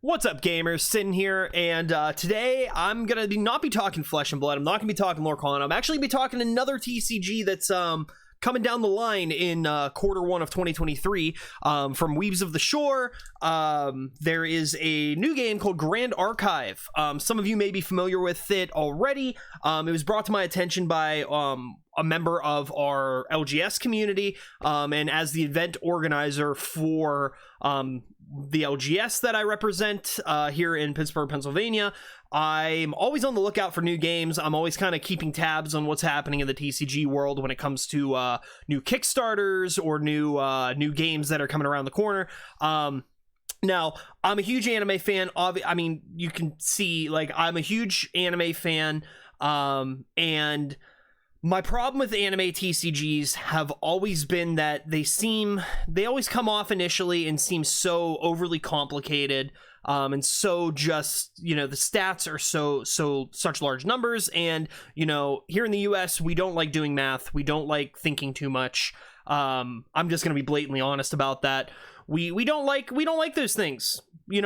What's up, gamers? Sin here, and today I'm gonna not be talking Flesh and Blood. I'm not gonna be talking Lorcon. I'm actually be talking another TCG that's coming down the line in Q1 of 2023 from Weebs of the Shore. There is a new game called Grand Archive. Some of you may be familiar with it already. It was brought to my attention by a member of our LGS community, and as the event organizer for the LGS that I represent here in Pittsburgh, Pennsylvania, I'm always on the lookout for new games. I'm always kind of keeping tabs on what's happening in the TCG world when it comes to new Kickstarters or new games that are coming around the corner. Now, I'm a huge anime fan. I mean, you can see, like, I'm a huge anime fan, and my problem with anime TCGs have always been that they always come off initially and seem so overly complicated, and so just, the stats are such large numbers, and, here in the US, we don't like doing math, we don't like thinking too much. I'm just gonna be blatantly honest about that. We don't like those things. We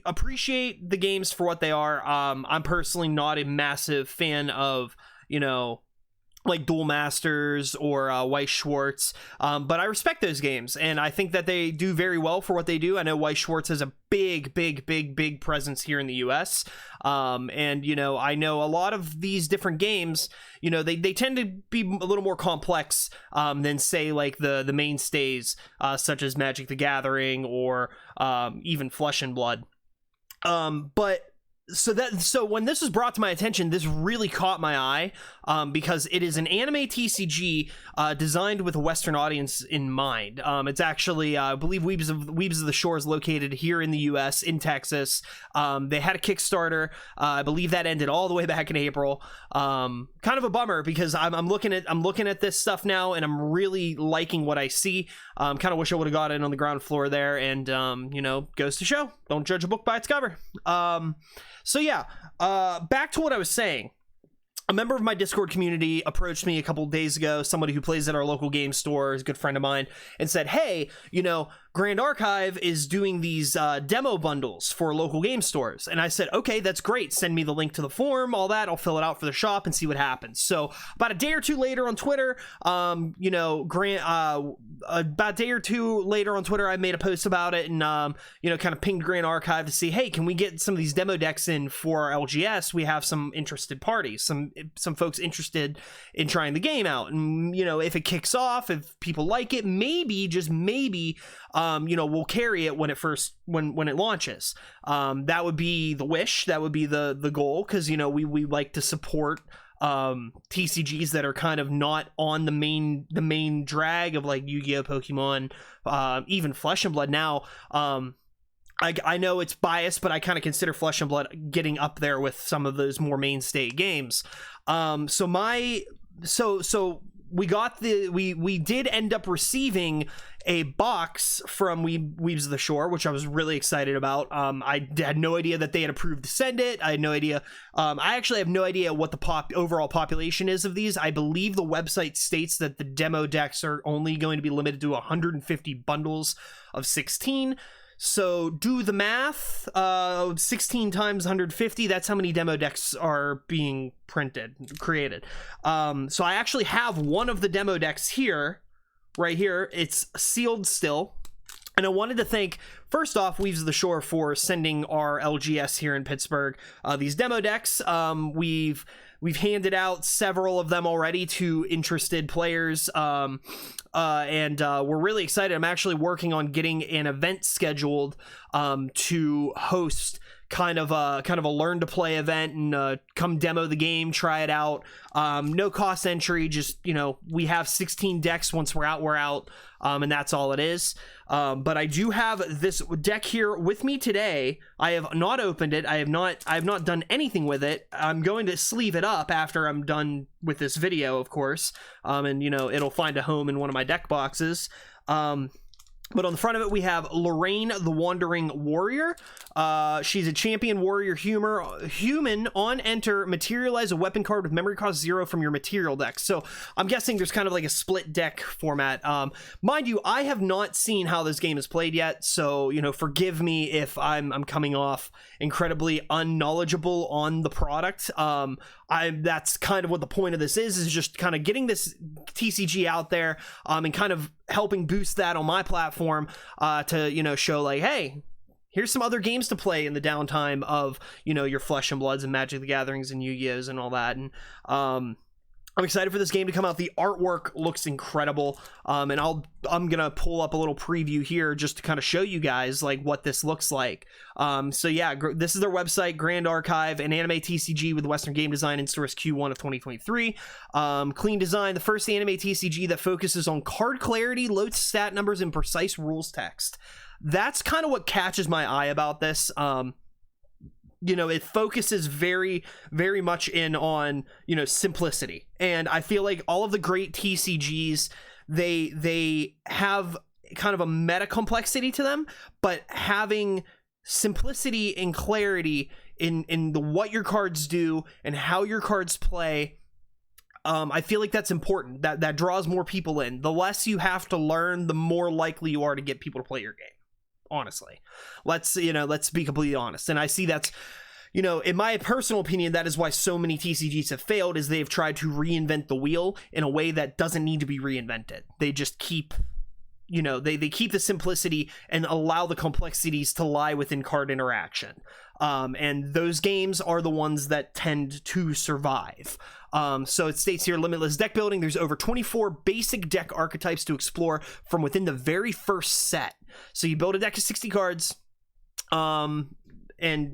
appreciate the games for what they are. I'm personally not a massive fan of, like Duel Masters or Weiss Schwarz, but I respect those games, and I think that they do very well for what they do. I know Weiss Schwarz has a big presence here in the US, and I know a lot of these different games, they tend to be a little more complex than, say, like the mainstays such as Magic the Gathering or even Flesh and Blood. So when this was brought to my attention, this really caught my eye, because it is an anime TCG designed with a Western audience in mind. It's actually, I believe Weebs of the Shore is located here in the US, in Texas. They had a Kickstarter. I believe that ended all the way back in April. Kind of a bummer, because I'm looking at this stuff now, and I'm really liking what I see. Kind of wish I would have got in on the ground floor there, and goes to show, don't judge a book by its cover. So yeah, back to what I was saying. A member of my Discord community approached me a couple days ago, somebody who plays at our local game store, is a good friend of mine, and said, hey, Grand Archive is doing these demo bundles for local game stores. And I said, okay, that's great. Send me the link to the form, all that. I'll fill it out for the shop and see what happens. So about a day or two later on Twitter, about a day or two later on Twitter, I made a post about it and, kind of pinged Grand Archive to see, hey, can we get some of these demo decks in for our LGS? We have some interested parties, some folks interested in trying the game out. And, if it kicks off, if people like it, maybe, just maybe, we'll carry it when it launches. That would be the wish, that would be the goal, because we like to support TCGs that are kind of not on the main drag of, like, Yu-Gi-Oh, Pokemon, even Flesh and Blood now. I know it's biased, but I kind of consider Flesh and Blood getting up there with some of those more mainstay games. So we did end up receiving a box from Weebs of the Shore, which I was really excited about. I had no idea that they had approved to send it. I had no idea. I actually have no idea what the overall population is of these. I believe the website states that the demo decks are only going to be limited to 150 bundles of 16. So do the math, 16 times 150, that's how many demo decks are being created. So I actually have one of the demo decks here, right here. It's sealed still. And I wanted to thank, first off, Weebs of the Shore for sending our LGS here in Pittsburgh these demo decks. We've handed out several of them already to interested players, and we're really excited. I'm actually working on getting an event scheduled to host kind of a learn to play event, and come demo the game, try it out. No cost entry, just we have 16 decks. Once we're out, and that's all it is. But I do have this deck here with me today. I have not opened it. I have not done anything with it. I'm going to sleeve it up after I'm done with this video, of course. And it'll find a home in one of my deck boxes. But on the front of it, we have Lorraine, the Wandering Warrior. She's a champion warrior human. On enter, materialize a weapon card with memory cost 0 from your material deck. So I'm guessing there's kind of like a split deck format. Mind you, I have not seen how this game is played yet, so you know, forgive me if I'm coming off incredibly unknowledgeable on the product. That's kind of what the point of this is just kind of getting this TCG out there, and kind of helping boost that on my platform, to, you know, show like, hey, here's some other games to play in the downtime of, you know, your Flesh and Bloods and Magic the Gatherings and Yu-Gi-Ohs and all that. And I'm excited for this game to come out. The artwork looks incredible, and I'm gonna pull up a little preview here just to kind of show you guys like what this looks like. So yeah, this is their website, Grand Archive, an anime TCG with Western game design in source Q1 of 2023. Clean design, the first anime TCG that focuses on card clarity, low stat numbers, and precise rules text. That's kind of what catches my eye about this. You know, it focuses very, very much in on, you know, simplicity. And I feel like all of the great TCGs, they have kind of a meta complexity to them, but having simplicity and clarity in the what your cards do and how your cards play, I feel like that's important. That draws more people in. The less you have to learn, the more likely you are to get people to play your game. Honestly, let's be completely honest. And I see that's, you know, in my personal opinion, that is why so many TCGs have failed, is they've tried to reinvent the wheel in a way that doesn't need to be reinvented. They just keep, you know, they keep the simplicity and allow the complexities to lie within card interaction. And those games are the ones that tend to survive. So it states here, limitless deck building. There's over 24 basic deck archetypes to explore from within the very first set. So you build a deck of 60 cards, and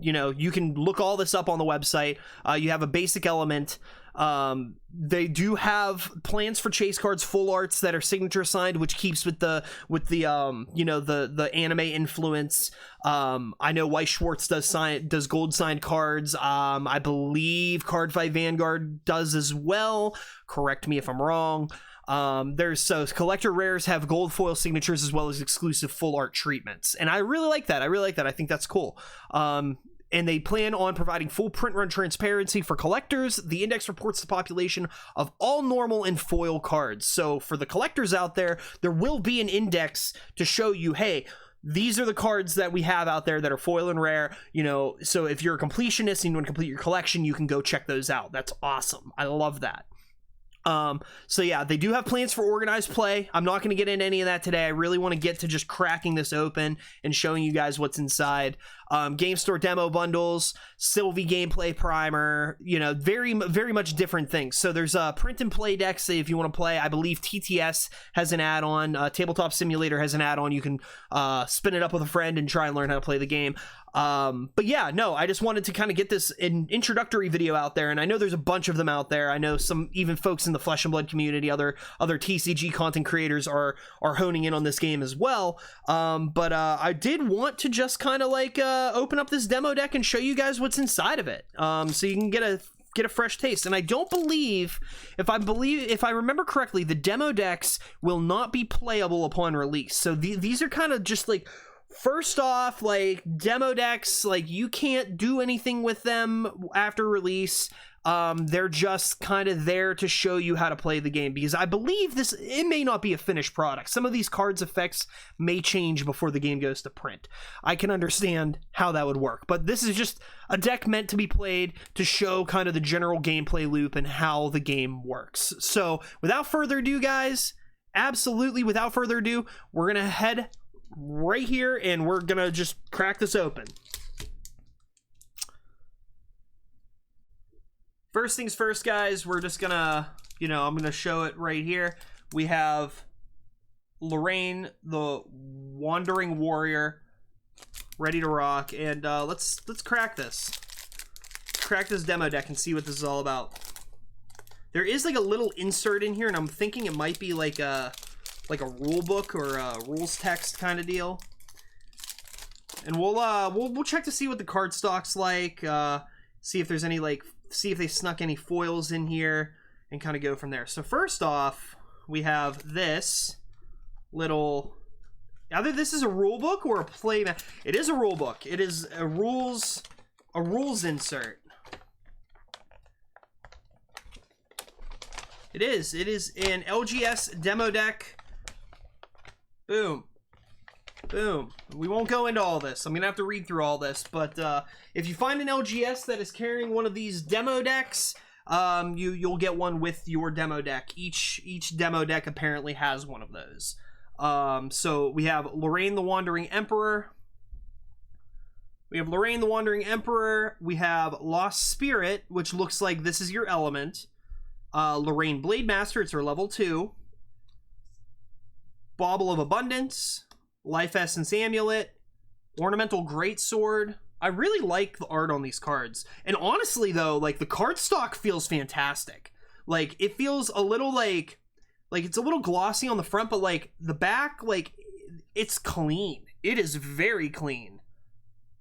you know, you can look all this up on the website. You have a basic element. They do have plans for chase cards, full arts that are signature signed, which keeps with the you know, the anime influence. I know Weiss Schwartz does gold signed cards. I believe Card Fight Vanguard does as well. Correct me if I'm wrong. So collector rares have gold foil signatures as well as exclusive full art treatments, and I really like that. I think that's cool. And they plan on providing full print run transparency for collectors. The index reports the population of all normal and foil cards. So for the collectors out there, there will be an index to show you, hey, these are the cards that we have out there that are foil and rare, you know. So if you're a completionist and you want to complete your collection, you can go check those out. That's awesome. I love that. So yeah, they do have plans for organized play. I'm not going to get into any of that today. I really want to get to just cracking this open and showing you guys what's inside. Game store demo bundles, Sylvie gameplay primer, you know, very, very much different things. So there's print and play decks if you want to play. I believe TTS has an add-on. Tabletop Simulator has an add-on. You can spin it up with a friend and try and learn how to play the game. But yeah, no, I just wanted to kind of get this introductory video out there, and I know there's a bunch of them out there. I know some even folks in the Flesh and Blood community, other TCG content creators are honing in on this game as well. But I did want to just kind of like open up this demo deck and show you guys what's inside of it, so you can get a fresh taste. And I don't believe, if I remember correctly, the demo decks will not be playable upon release. So these are kind of just like, first off, like, demo decks, like, you can't do anything with them after release. They're just kind of there to show you how to play the game, because I believe it may not be a finished product. Some of these cards' effects may change before the game goes to print. I can understand how that would work, but this is just a deck meant to be played to show kind of the general gameplay loop and how the game works. So without further ado, guys, absolutely without further ado, we're gonna head right here and we're gonna just crack this open. First things first, guys, we're just gonna, I'm gonna show it right here. We have Lorraine, the Wandering Warrior, ready to rock, and let's crack this. Crack this demo deck and see what this is all about. There is like a little insert in here, and I'm thinking it might be like a rule book or a rules text kind of deal. And we'll check to see what the card stock's like, see if there's any see if they snuck any foils in here, and kind of go from there. So first off, we have this little Either this is a rule book or a play mat. It is a rule book. It is a rules insert. It is an LGS demo deck. Boom. Boom. We won't go into all this. I'm gonna have to read through all this, but if you find an LGS that is carrying one of these demo decks, you'll get one with your demo deck. Each demo deck apparently has one of those. So we have Lorraine the Wandering Emperor. We have Lorraine the Wandering Emperor. We have Lost Spirit, which looks like this is your element. Lorraine Blade Master, it's her level 2. Bauble of Abundance. Life Essence Amulet, Ornamental Greatsword. I really like the art on these cards. And honestly though, like the card stock feels fantastic. Like it feels a little like it's a little glossy on the front, but like the back, like it's clean. It is very clean.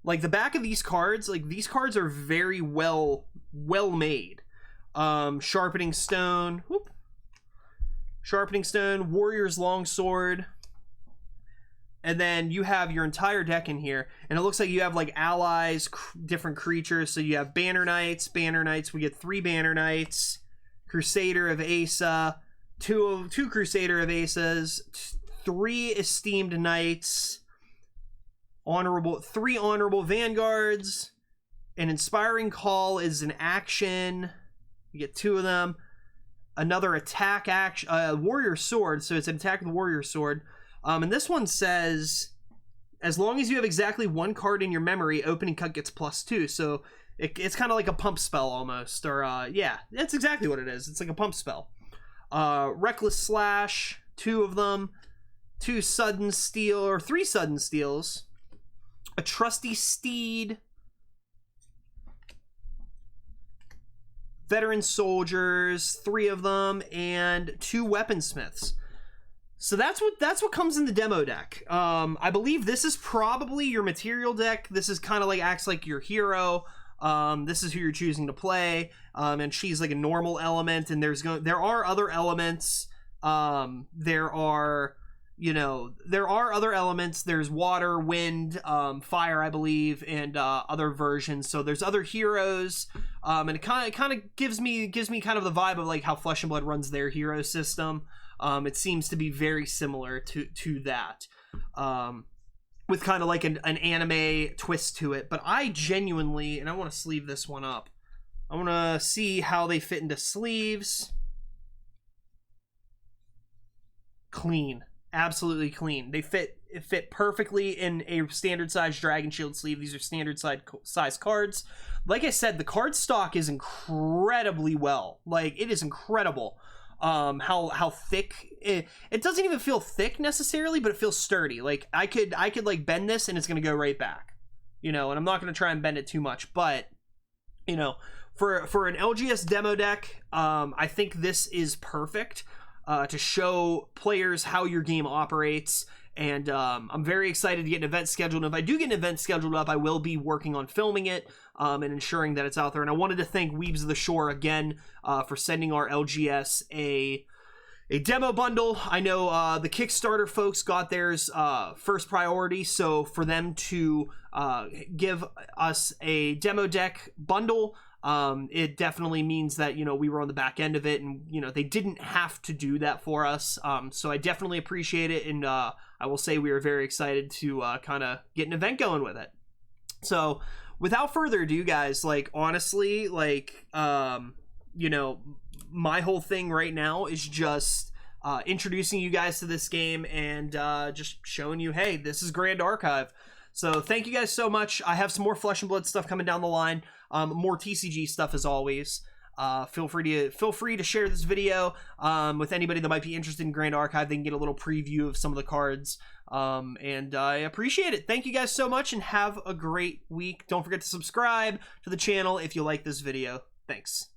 Like the back of these cards, like these cards are very well made. Sharpening Stone, whoop. Sharpening Stone, Warrior's Longsword. And then you have your entire deck in here, and it looks like you have like allies, different creatures. So you have Banner Knights. We get 3 Banner Knights, Crusader of Asa, two Crusader of Asas, 3 Esteemed Knights, 3 Honorable Vanguards. An Inspiring Call is an action. You get 2 of them. Another attack action, Warrior Sword. So it's an attack with Warrior Sword. And this one says, as long as you have exactly 1 card in your memory, opening cut gets +2. So it's kind of like a pump spell almost. Or, yeah, that's exactly what it is. It's like a pump spell. Reckless Slash, 2 of them. 2 Sudden Steal, or 3 Sudden Steals. A Trusty Steed. Veteran Soldiers, 3 of them. And 2 Weaponsmiths. So that's what comes in the demo deck. I believe this is probably your material deck. This is kind of like acts like your hero. This is who you're choosing to play. And she's like a normal element. And there are other elements. There are other elements. There's water, wind, fire, I believe, and other versions. So there's other heroes. And it kind of gives me kind of the vibe of like how Flesh and Blood runs their hero system. It seems to be very similar to that, with kind of like an anime twist to it. But I genuinely, and I want to sleeve this one up. I want to see how they fit into sleeves. Clean, absolutely clean. They fit perfectly in a standard size Dragon Shield sleeve. These are standard size cards. Like I said, the card stock is incredibly well. Like it is incredible. How thick it doesn't even feel thick necessarily, but it feels sturdy. Like I could like bend this and it's gonna go right back, and I'm not gonna try and bend it too much, but for an LGS demo deck, I think this is perfect to show players how your game operates. And I'm very excited to get an event scheduled. And if I do get an event scheduled up, I will be working on filming it and ensuring that it's out there. And I wanted to thank Weebs of the Shore again for sending our LGS a demo bundle. I know the Kickstarter folks got theirs first priority, so for them to give us a demo deck bundle, it definitely means that we were on the back end of it, and they didn't have to do that for us. So I definitely appreciate it, and I will say we are very excited to kind of get an event going with it. So without further ado, guys, like honestly, like my whole thing right now is just introducing you guys to this game and just showing you, hey, this is Grand Archive. So thank you guys so much. I have some more Flesh and Blood stuff coming down the line. More TCG stuff as always. Feel free to share this video with anybody that might be interested in Grand Archive. They can get a little preview of some of the cards. And I appreciate it. Thank you guys so much and have a great week. Don't forget to subscribe to the channel if you like this video. Thanks.